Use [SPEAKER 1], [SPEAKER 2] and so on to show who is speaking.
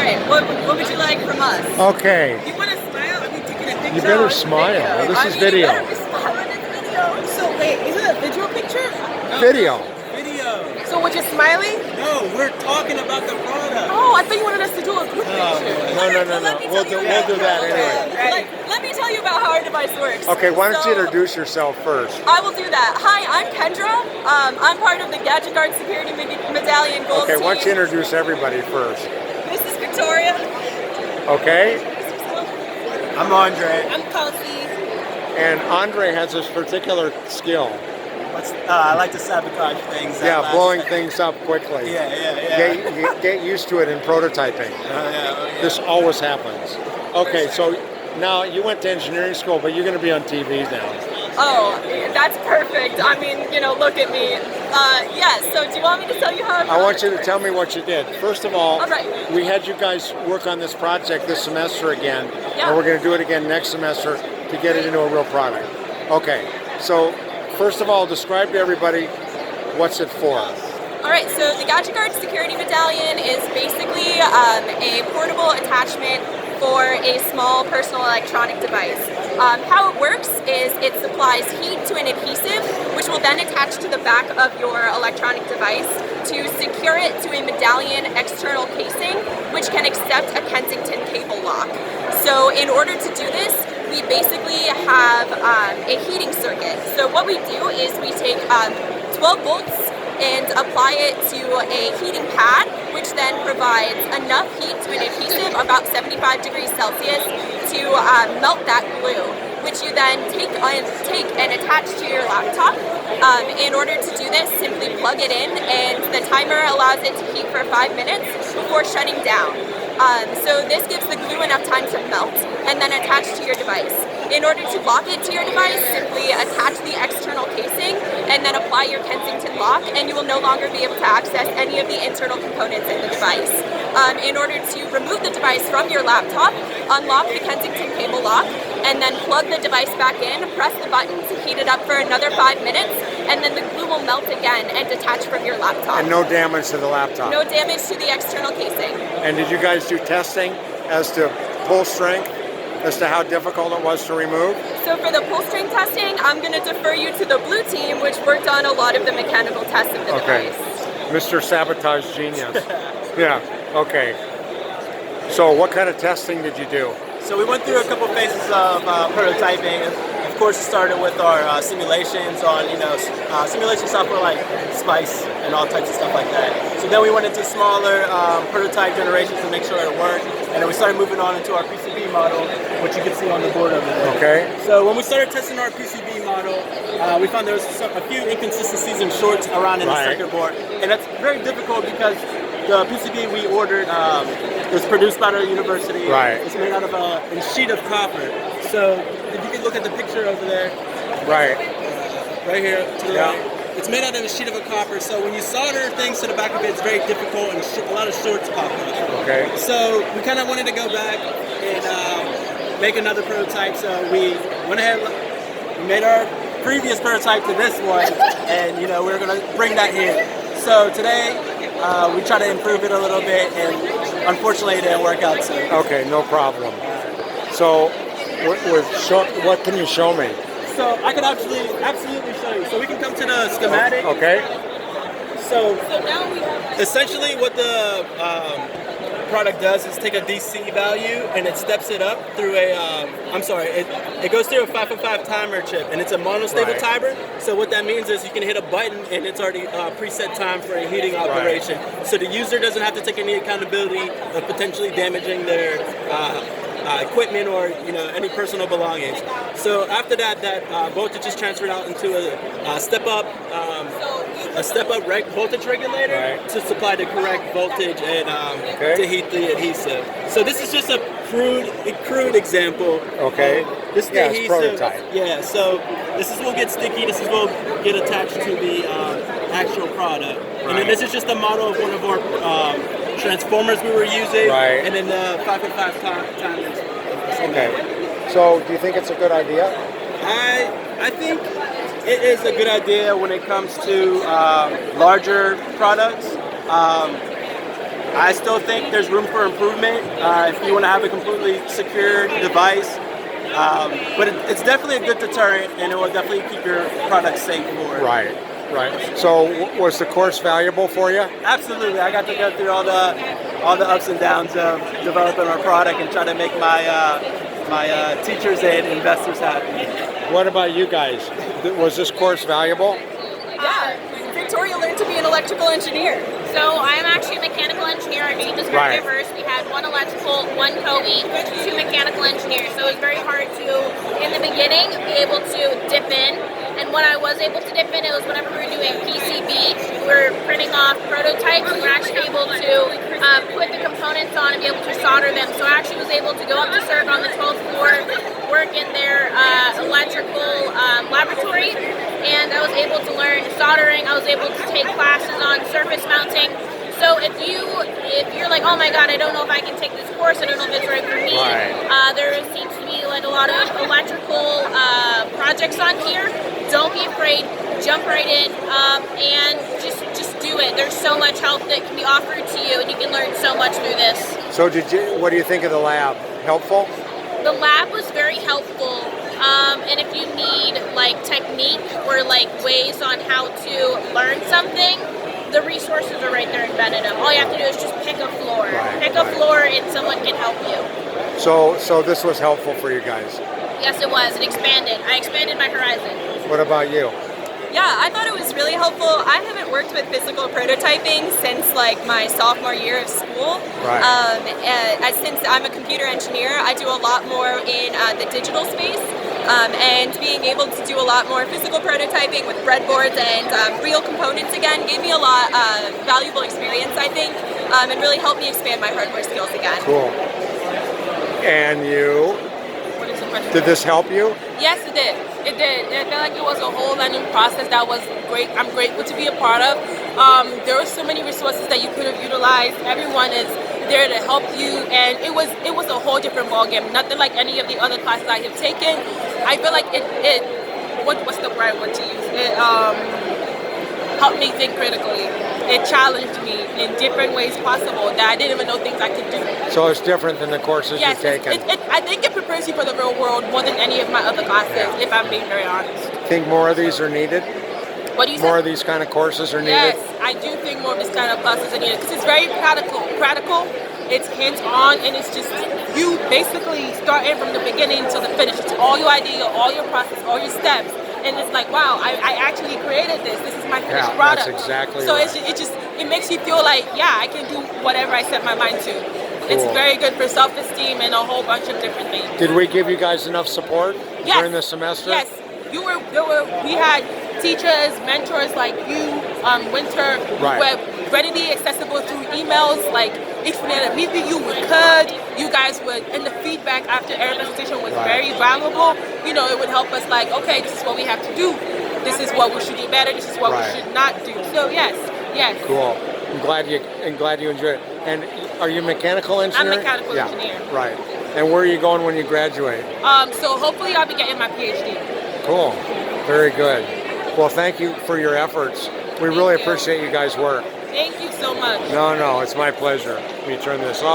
[SPEAKER 1] right, what would you like from us?
[SPEAKER 2] Okay.
[SPEAKER 1] You want to smile? Are we taking a picture?
[SPEAKER 2] You better smile. This is video.
[SPEAKER 1] You better be smiling in video. So wait, is it a visual picture?
[SPEAKER 2] Video.
[SPEAKER 3] Video.
[SPEAKER 1] So we're just smiling?
[SPEAKER 3] No, we're talking about the product.
[SPEAKER 1] Oh, I thought you wanted us to do a group picture.
[SPEAKER 2] No. We'll do that anyway.
[SPEAKER 1] Let me tell you about how our device works.
[SPEAKER 2] Okay, why don't you introduce yourself first?
[SPEAKER 1] I will do that. Hi, I'm Kendra. I'm part of the Gadget Guard Security Medallion Gold
[SPEAKER 2] Okay,
[SPEAKER 1] team.
[SPEAKER 2] why don't you introduce everybody first?
[SPEAKER 1] This is Victoria.
[SPEAKER 2] Okay.
[SPEAKER 3] I'm Andre.
[SPEAKER 1] I'm Kelsey.
[SPEAKER 2] And Andre has this particular skill.
[SPEAKER 3] I like to sabotage things.
[SPEAKER 2] Yeah, blowing things up quickly.
[SPEAKER 3] Yeah.
[SPEAKER 2] Get used to it in prototyping. This always happens. Okay, so now you went to engineering school, but you're going to be on TV now.
[SPEAKER 1] Oh, that's perfect. I mean, look at me. Yes, so do you want me to tell you how
[SPEAKER 2] I want you to tell me what you did. First of all,
[SPEAKER 1] right.
[SPEAKER 2] We had you guys work on this project this semester again,
[SPEAKER 1] Yeah.
[SPEAKER 2] and we're going to do it again next semester to get it into a real product. Okay, so first of all, describe to everybody what's it for.
[SPEAKER 1] All right, so the Gadget Guard Security Medallion is basically a portable attachment for a small personal electronic device. How it works is it supplies heat to an adhesive, which will then attach to the back of your electronic device to secure it to a medallion external casing, which can accept a Kensington cable lock. So in order to do this, we basically have a heating circuit. So what we do is we take 12 volts and apply it to a heating pad, which then provides enough heat to an adhesive, about 75 degrees Celsius, to melt that glue, which you then take and attach to your laptop. In order to do this, simply plug it in, and the timer allows it to heat for 5 minutes before shutting down. So this gives the glue enough time to melt and then attach to your device. In order to lock it to your device, simply attach the external casing and then apply your Kensington lock, and you will no longer be able to access any of the internal components in the device. In order to remove the device from your laptop, unlock the Kensington cable lock, and then plug the device back in, press the button to heat it up for another 5 minutes, and then the glue will melt again and detach from your laptop.
[SPEAKER 2] And no damage to the laptop.
[SPEAKER 1] No damage to the external casing.
[SPEAKER 2] And did you guys do testing as to pull strength, as to how difficult it was to remove?
[SPEAKER 1] So for the pull string testing, I'm going to defer you to the blue team, which worked on a lot of the mechanical tests of the device.
[SPEAKER 2] Mr. Sabotage Genius. Yeah, okay. So what kind of testing did you do?
[SPEAKER 3] So we went through a couple phases of prototyping. Of course, it started with our simulations on, simulation software like Spice and all types of stuff like that. So then we went into smaller prototype generations to make sure it worked. And then we started moving on into our PCB model, which you can see on the board over there.
[SPEAKER 2] Okay.
[SPEAKER 3] So when we started testing our PCB model, we found there was a few inconsistencies and shorts around in the circuit board. And that's very difficult because the PCB we ordered was produced by the university.
[SPEAKER 2] Right.
[SPEAKER 3] It's made out of a sheet of copper. So if you can look at the picture over there.
[SPEAKER 2] Right.
[SPEAKER 3] Right here to the right. It's made out of a sheet of a copper, so when you solder things to the back of it, it's very difficult and a lot of shorts pop up.
[SPEAKER 2] Okay.
[SPEAKER 3] So we kind of wanted to go back and make another prototype, so we went ahead and made our previous prototype to this one, and we're going to bring that here. So today, we try to improve it a little bit, and unfortunately it didn't work out. So.
[SPEAKER 2] Okay, no problem. So what can you show me?
[SPEAKER 3] So I can absolutely show you. So we can come to the schematic.
[SPEAKER 2] Okay.
[SPEAKER 3] So
[SPEAKER 1] now we have
[SPEAKER 3] essentially what the product does is take a DC value and it steps it up through it goes through a 555 timer chip, and it's a monostable timer. So what that means is you can hit a button and it's already preset time for a heating operation. So the user doesn't have to take any accountability of potentially damaging their equipment or any personal belongings. So after that voltage is transferred out into a step up voltage regulator to supply the correct voltage and to heat the adhesive. So this is just a crude example.
[SPEAKER 2] Okay.
[SPEAKER 3] This is the adhesive.
[SPEAKER 2] Prototype.
[SPEAKER 3] Yeah. So this is what gets sticky. This is what will get attached to the actual product. And then this is just a model of one of our transformers we were using, and then the 5.5 timers.
[SPEAKER 2] Okay. So do you think it's a good idea?
[SPEAKER 3] I think it is a good idea when it comes to larger products. I still think there's room for improvement if you want to have a completely secure device. But it's definitely a good deterrent, and it will definitely keep your product safe for it.
[SPEAKER 2] Right. Right. So was the course valuable for you?
[SPEAKER 3] Absolutely. I got to go through all the ups and downs of developing our product and try to make my teachers and investors happy.
[SPEAKER 2] What about you guys? Was this course valuable?
[SPEAKER 1] Yeah, Victoria learned to be an electrical engineer.
[SPEAKER 4] So I'm actually a mechanical engineer. Our team is very diverse. We had one electrical, one COE, two mechanical engineers. So it was very hard to, in the beginning, be able to dip in. And when I was able to dip in, it was whenever we were doing PCB, we were printing off prototypes, and we were actually able to put the components on and be able to solder them. So I actually was able to go up to CERC on the 12th floor, work in their electrical laboratory, and I was able to learn soldering. I was able to take classes on surface mounting. So if you're like, oh my god, I don't know if I can take this course, I don't know if it's right for me, there seems to be like a lot of electrical projects on here. Don't be afraid, jump right in, and just do it. There's so much help that can be offered to you, and you can learn so much through this.
[SPEAKER 2] So what do you think of the lab? Helpful?
[SPEAKER 4] The lab was very helpful, and if you need like technique or like ways on how to learn something, the resources are right there in Benedum. All you have to do is just pick a floor. Pick a floor and someone can help you.
[SPEAKER 2] So this was helpful for you guys?
[SPEAKER 4] Yes, it was. It expanded. I expanded my horizon.
[SPEAKER 2] What about you?
[SPEAKER 1] Yeah, I thought it was really helpful. I haven't worked with physical prototyping since like my sophomore year of school. Since I'm a computer engineer, I do a lot more in the digital space. And being able to do a lot more physical prototyping with breadboards and real components again gave me a lot of valuable experience, I think, and really helped me expand my hardware skills again.
[SPEAKER 2] Cool. And you? Did this help you?
[SPEAKER 5] Yes, it did. It did. I felt like it was a whole learning process that was great. I'm grateful to be a part of. There were so many resources that you could have utilized. Everyone is there to help you, and it was a whole different ballgame. Nothing like any of the other classes I have taken. I feel like what's the right word to use? It helped me think critically. It challenged me in different ways possible that I didn't even know things I could do.
[SPEAKER 2] So it's different than the courses you've taken?
[SPEAKER 5] I think it prepares you for the real world more than any of my other classes, if I'm being very honest.
[SPEAKER 2] Think more of these are needed?
[SPEAKER 5] What do you say?
[SPEAKER 2] More of these kind of courses are needed?
[SPEAKER 5] Yes, I do think more of this kind of classes are needed because it's very practical, it's hands-on, and it's just you basically starting from the beginning to the finish. It's all your idea, all your process, all your steps. And it's like, wow, I actually created this. This is my finished product.
[SPEAKER 2] That's exactly
[SPEAKER 5] so
[SPEAKER 2] right.
[SPEAKER 5] it makes you feel like, yeah, I can do whatever I set my mind to. Cool. It's very good for self-esteem and a whole bunch of different things.
[SPEAKER 2] Did we give you guys enough support during the semester?
[SPEAKER 5] Yes. We had teachers, mentors like you, Winter, who were readily accessible through emails. Like, if we had to meet with you, we could. You guys would, and the feedback after every presentation was very valuable. You know, it would help us like, okay, this is what we have to do. This is what we should do better. This is what we should not do. So yes.
[SPEAKER 2] Cool. I'm glad you enjoyed it. And are you a mechanical engineer?
[SPEAKER 5] I'm a mechanical engineer.
[SPEAKER 2] Right. And where are you going when you graduate?
[SPEAKER 5] So hopefully I'll be getting my PhD.
[SPEAKER 2] Cool. Very good. Well, thank you for your efforts. We really appreciate you guys' work.
[SPEAKER 5] Thank you so much.
[SPEAKER 2] No, it's my pleasure. Let me turn this off.